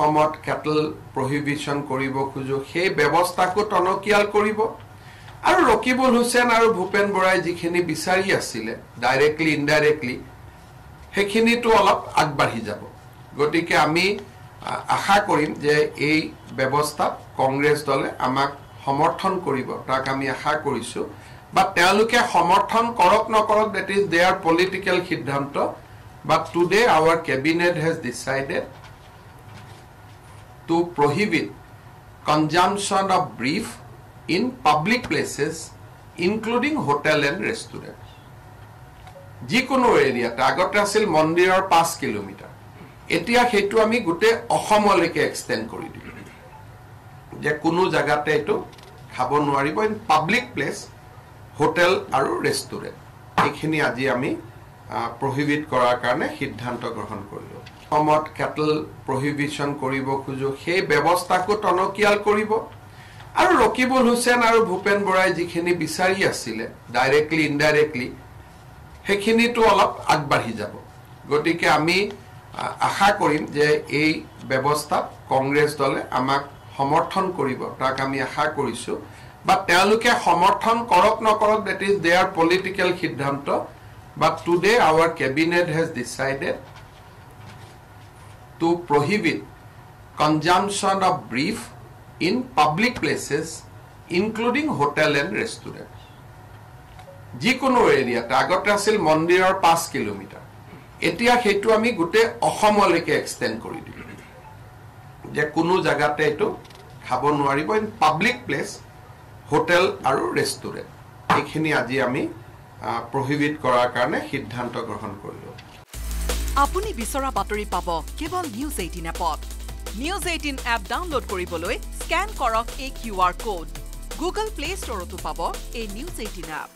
অসমত Kettle prohibition কৰিব খুজো সেই ব্যৱস্থাকো টনকিয়াল কৰিব আৰু ৰকিবুল হুছেইন আৰু ভূপেন বৰাই যিখিনি বিচাৰি আছিল ডাইৰেক্টলি ইনডাইৰেক্টলি সেইখিনিটো অলপ আগবাঢ়ি যাব গতিকে আমি আশা কৰিম যে এই ব্যৱস্থা কংগ্ৰেছ দলে আমাক সমৰ্থন কৰিব তাক আমি আশা কৰিছো বা তেওঁলোকে সমৰ্থন কৰক নকৰক that is their political সিদ্ধান্ত but today our cabinet has decided to prohibit consumption of beef in public places including hotel and restaurant যিকোনো এৰিয়াত আগতে আছিল মন্দিৰৰ 5 কিলোমিটাৰ এতিয়া হেতু আমি গুটে অসমলৈকে এক্সটেন্ড কৰি দিলো যে কোনো জায়গাতে এটো খাব নোৱাৰিব ইন পাব্লিক প্লেস হোটেল আৰু ৰেষ্টুৰেন্ট এইখিনি আজি আমি prohibit কৰাৰ কাৰণে সিদ্ধান্ত গ্ৰহণ কৰিলো অসমত কেটল প্ৰহিবিশ্যন কৰিব খুজো সেই ব্যৱস্থাকো টনকিয়াল কৰিব আৰু ৰকিবুল হুছেইন আৰু ভূপেন বৰাই যিখিনি বিচাৰি আছিল ডাইৰেক্টলি ইনডাইৰেক্টলি সেইখিনিটো অলপ আগবাঢ়ি যাব গতিকে আমি আশা কৰিম যে এই ব্যৱস্থা কংগ্ৰেছ দলে আমাক সমৰ্থন কৰিব তাক আমি আশা কৰিছো বা তেওঁলোকে সমৰ্থন কৰক নকৰক that is their political সিদ্ধান্ত but today our cabinet has decided to prohibit consumption of beef in public places including hotel and restaurant যিকোনো এৰিয়াত আগতে আছিল মন্দিৰৰ 5 কিলোমিটাৰ এতিয়া হেতু আমি গুটে অসমলৈকে এক্সটেন্ড কৰি দিলো যে কোনো জায়গাতে এটো খাব নোৱাৰিব ইন পাব্লিক প্লেস হোটেল আৰু ৰেষ্টুৰেন্ট এইখিনি আজি আমি prohibit কৰাৰ কাৰণে সিদ্ধান্ত গ্ৰহণ কৰিলো আপুনি বিচৰা বাতৰি পাব কেৱল নিউজ 18 এপত নিউজ 18 এপ ডাউনলোড কৰিবলৈ স্ক্যান কৰক এই QR কোড গুগল প্লে ষ্টৰতো পাব এই নিউজ 18 এপ